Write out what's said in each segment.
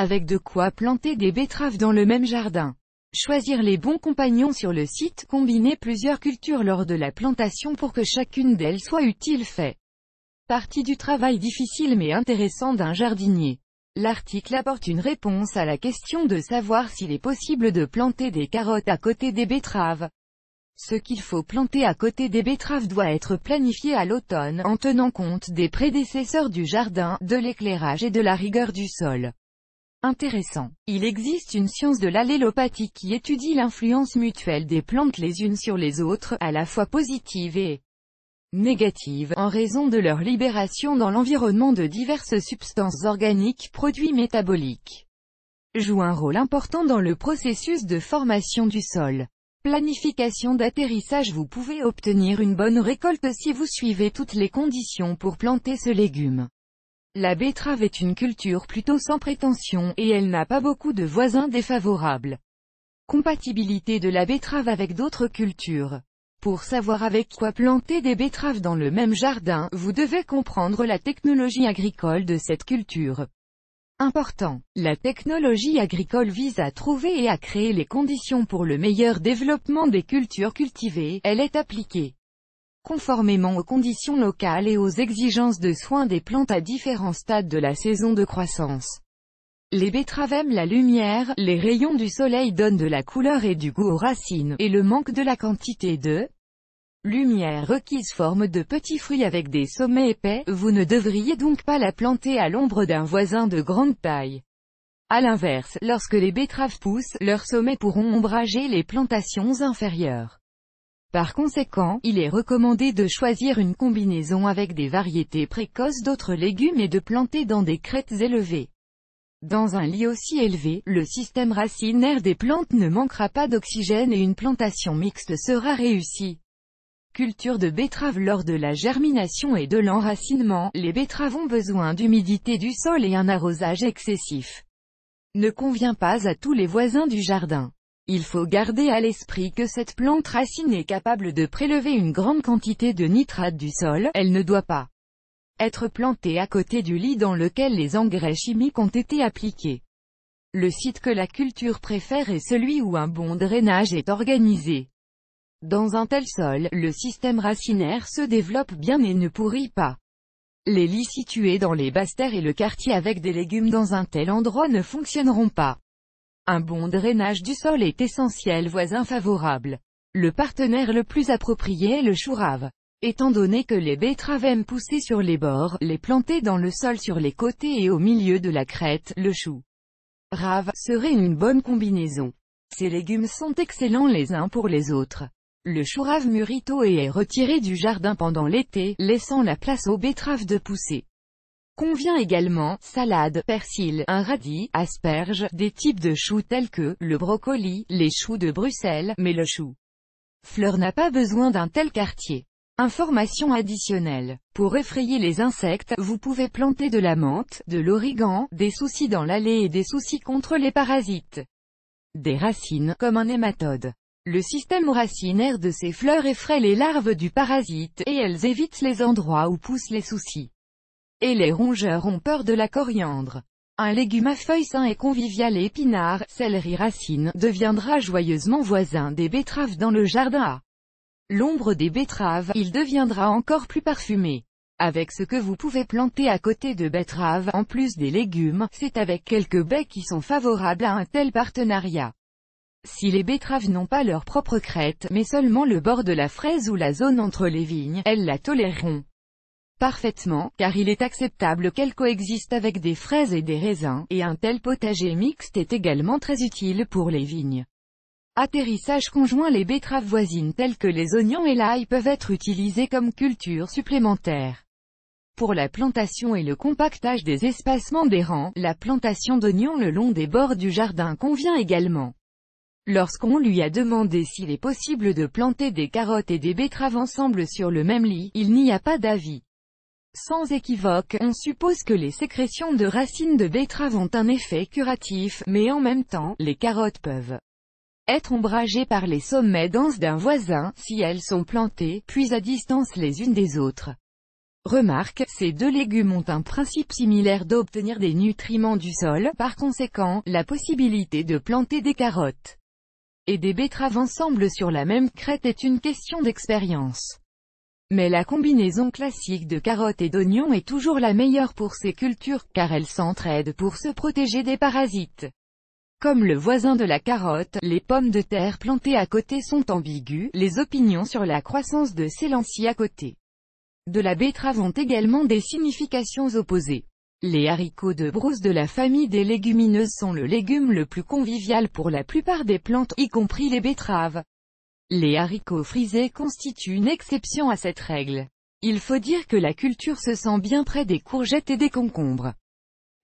Avec de quoi planter des betteraves dans le même jardin. Choisir les bons compagnons sur le site, combiner plusieurs cultures lors de la plantation pour que chacune d'elles soit utile fait partie du travail difficile mais intéressant d'un jardinier. L'article apporte une réponse à la question de savoir s'il est possible de planter des carottes à côté des betteraves. Ce qu'il faut planter à côté des betteraves doit être planifié à l'automne en tenant compte des prédécesseurs du jardin, de l'éclairage et de la rigueur du sol. Intéressant. Il existe une science de l'allélopathie qui étudie l'influence mutuelle des plantes les unes sur les autres, à la fois positive et négative, en raison de leur libération dans l'environnement de diverses substances organiques, produits métaboliques, jouent un rôle important dans le processus de formation du sol. Planification d'atterrissage. Vous pouvez obtenir une bonne récolte si vous suivez toutes les conditions pour planter ce légume. La betterave est une culture plutôt sans prétention, et elle n'a pas beaucoup de voisins défavorables. Compatibilité de la betterave avec d'autres cultures. Pour savoir avec quoi planter des betteraves dans le même jardin, vous devez comprendre la technologie agricole de cette culture. Important. La technologie agricole vise à trouver et à créer les conditions pour le meilleur développement des cultures cultivées. Elle est appliquée conformément aux conditions locales et aux exigences de soins des plantes à différents stades de la saison de croissance. Les betteraves aiment la lumière, les rayons du soleil donnent de la couleur et du goût aux racines, et le manque de la quantité de lumière requise forme de petits fruits avec des sommets épais. Vous ne devriez donc pas la planter à l'ombre d'un voisin de grande taille. À l'inverse, lorsque les betteraves poussent, leurs sommets pourront ombrager les plantations inférieures. Par conséquent, il est recommandé de choisir une combinaison avec des variétés précoces d'autres légumes et de planter dans des crêtes élevées. Dans un lit aussi élevé, le système racinaire des plantes ne manquera pas d'oxygène et une plantation mixte sera réussie. Culture de betteraves. Lors de la germination et de l'enracinement, les betteraves ont besoin d'humidité du sol et un arrosage excessif ne convient pas à tous les voisins du jardin. Il faut garder à l'esprit que cette plante racine est capable de prélever une grande quantité de nitrate du sol. Elle ne doit pas être plantée à côté du lit dans lequel les engrais chimiques ont été appliqués. Le site que la culture préfère est celui où un bon drainage est organisé. Dans un tel sol, le système racinaire se développe bien et ne pourrit pas. Les lits situés dans les basses terres et le quartier avec des légumes dans un tel endroit ne fonctionneront pas. Un bon drainage du sol est essentiel. Voisin favorable. Le partenaire le plus approprié est le chou-rave. Étant donné que les betteraves aiment pousser sur les bords, les planter dans le sol sur les côtés et au milieu de la crête, le chou-rave serait une bonne combinaison. Ces légumes sont excellents les uns pour les autres. Le chou-rave mûrit tôt et est retiré du jardin pendant l'été, laissant la place aux betteraves de pousser. Convient également, salade, persil, un radis, asperges, des types de choux tels que, le brocoli, les choux de Bruxelles, mais le chou-fleur n'a pas besoin d'un tel quartier. Information additionnelle. Pour effrayer les insectes, vous pouvez planter de la menthe, de l'origan, des soucis dans l'allée et des soucis contre les parasites. Des racines, comme un nématode. Le système racinaire de ces fleurs effraie les larves du parasite, et elles évitent les endroits où poussent les soucis. Et les rongeurs ont peur de la coriandre. Un légume à feuilles sain et convivial. Épinards, céleri racine, deviendra joyeusement voisin des betteraves dans le jardin à l'ombre des betteraves, il deviendra encore plus parfumé. Avec ce que vous pouvez planter à côté de betteraves, en plus des légumes, c'est avec quelques baies qui sont favorables à un tel partenariat. Si les betteraves n'ont pas leur propre crête, mais seulement le bord de la fraise ou la zone entre les vignes, elles la toléreront parfaitement, car il est acceptable qu'elles coexistent avec des fraises et des raisins, et un tel potager mixte est également très utile pour les vignes. Atterrissage conjoint. Les betteraves voisines telles que les oignons et l'ail peuvent être utilisées comme culture supplémentaire. Pour la plantation et le compactage des espacements des rangs, la plantation d'oignons le long des bords du jardin convient également. Lorsqu'on lui a demandé s'il est possible de planter des carottes et des betteraves ensemble sur le même lit, il n'y a pas d'avis. Sans équivoque, on suppose que les sécrétions de racines de betterave ont un effet curatif, mais en même temps, les carottes peuvent être ombragées par les sommets denses d'un voisin, si elles sont plantées, puis à distance les unes des autres. Remarque, ces deux légumes ont un principe similaire d'obtenir des nutriments du sol, par conséquent, la possibilité de planter des carottes et des betteraves ensemble sur la même crête est une question d'expérience. Mais la combinaison classique de carottes et d'oignons est toujours la meilleure pour ces cultures, car elles s'entraident pour se protéger des parasites. Comme le voisin de la carotte, les pommes de terre plantées à côté sont ambiguës, les opinions sur la croissance de ces lentilles à côté de la betterave ont également des significations opposées. Les haricots de brousse de la famille des légumineuses sont le légume le plus convivial pour la plupart des plantes, y compris les betteraves. Les haricots frisés constituent une exception à cette règle. Il faut dire que la culture se sent bien près des courgettes et des concombres.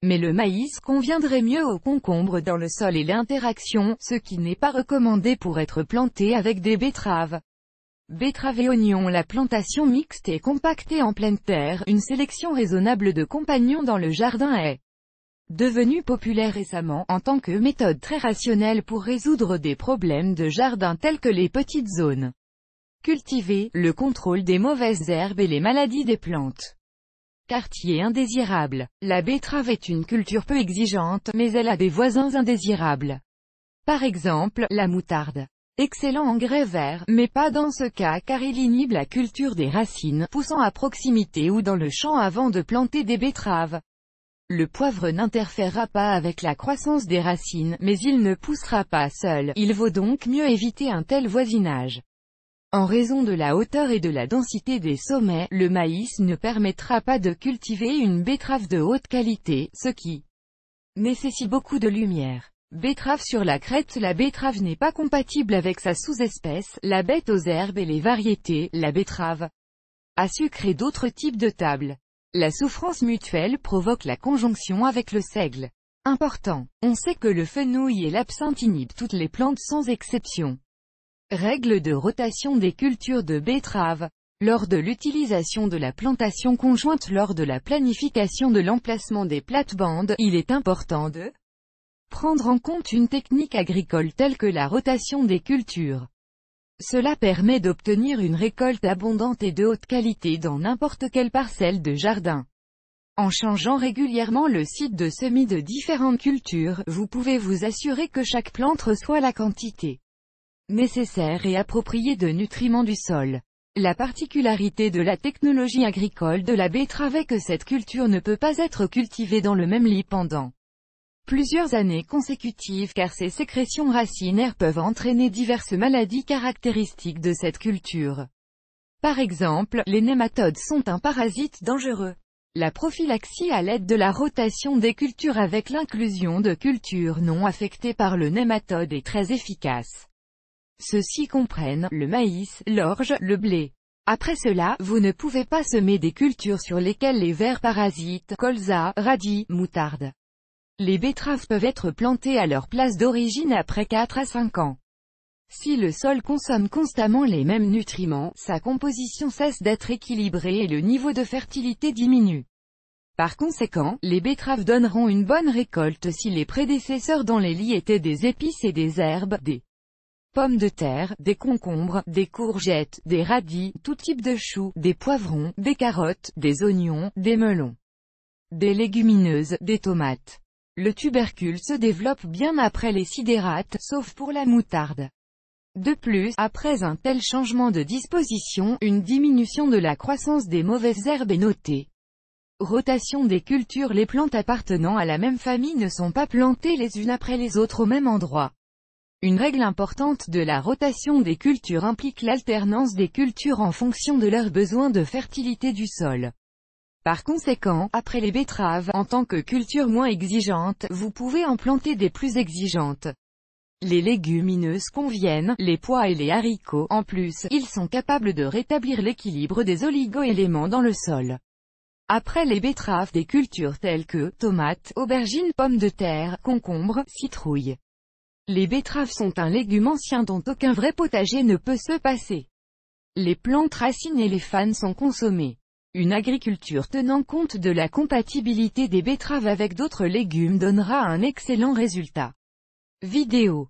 Mais le maïs conviendrait mieux aux concombres dans le sol et l'interaction, ce qui n'est pas recommandé pour être planté avec des betteraves. Betteraves et oignons. La plantation mixte et compactée en pleine terre, une sélection raisonnable de compagnons dans le jardin est devenue populaire récemment, en tant que méthode très rationnelle pour résoudre des problèmes de jardin tels que les petites zones cultivées, le contrôle des mauvaises herbes et les maladies des plantes. Quartier indésirable. La betterave est une culture peu exigeante, mais elle a des voisins indésirables. Par exemple, la moutarde. Excellent engrais vert, mais pas dans ce cas car il inhibe la culture des racines, poussant à proximité ou dans le champ avant de planter des betteraves. Le poivre n'interférera pas avec la croissance des racines, mais il ne poussera pas seul, il vaut donc mieux éviter un tel voisinage. En raison de la hauteur et de la densité des sommets, le maïs ne permettra pas de cultiver une betterave de haute qualité, ce qui nécessite beaucoup de lumière. Betterave sur la crête. La betterave n'est pas compatible avec sa sous-espèce, la bête aux herbes et les variétés, la betterave à sucre et d'autres types de tables. La souffrance mutuelle provoque la conjonction avec le seigle. Important. On sait que le fenouil et l'absinthe inhibent toutes les plantes sans exception. Règle de rotation des cultures de betterave. Lors de l'utilisation de la plantation conjointe lors de la planification de l'emplacement des plates-bandes, il est important de prendre en compte une technique agricole telle que la rotation des cultures. Cela permet d'obtenir une récolte abondante et de haute qualité dans n'importe quelle parcelle de jardin. En changeant régulièrement le site de semis de différentes cultures, vous pouvez vous assurer que chaque plante reçoit la quantité nécessaire et appropriée de nutriments du sol. La particularité de la technologie agricole de la betterave est que cette culture ne peut pas être cultivée dans le même lit pendant plusieurs années consécutives car ces sécrétions racinaires peuvent entraîner diverses maladies caractéristiques de cette culture. Par exemple, les nématodes sont un parasite dangereux. La prophylaxie à l'aide de la rotation des cultures avec l'inclusion de cultures non affectées par le nématode est très efficace. Ceux-ci comprennent le maïs, l'orge, le blé. Après cela, vous ne pouvez pas semer des cultures sur lesquelles les vers parasites, colza, radis, moutarde. Les betteraves peuvent être plantées à leur place d'origine après 4 à 5 ans. Si le sol consomme constamment les mêmes nutriments, sa composition cesse d'être équilibrée et le niveau de fertilité diminue. Par conséquent, les betteraves donneront une bonne récolte si les prédécesseurs dans les lits étaient des épices et des herbes, des pommes de terre, des concombres, des courgettes, des radis, tout type de choux, des poivrons, des carottes, des oignons, des melons, des légumineuses, des tomates. Le tubercule se développe bien après les sidérates, sauf pour la moutarde. De plus, après un tel changement de disposition, une diminution de la croissance des mauvaises herbes est notée. Rotation des cultures. Les plantes appartenant à la même famille ne sont pas plantées les unes après les autres au même endroit. Une règle importante de la rotation des cultures implique l'alternance des cultures en fonction de leurs besoins de fertilité du sol. Par conséquent, après les betteraves, en tant que culture moins exigeante, vous pouvez en planter des plus exigeantes. Les légumineuses conviennent, les pois et les haricots, en plus, ils sont capables de rétablir l'équilibre des oligo-éléments dans le sol. Après les betteraves, des cultures telles que tomates, aubergines, pommes de terre, concombres, citrouilles. Les betteraves sont un légume ancien dont aucun vrai potager ne peut se passer. Les plantes racines et les fans sont consommées. Une agriculture tenant compte de la compatibilité des betteraves avec d'autres légumes donnera un excellent résultat. Vidéo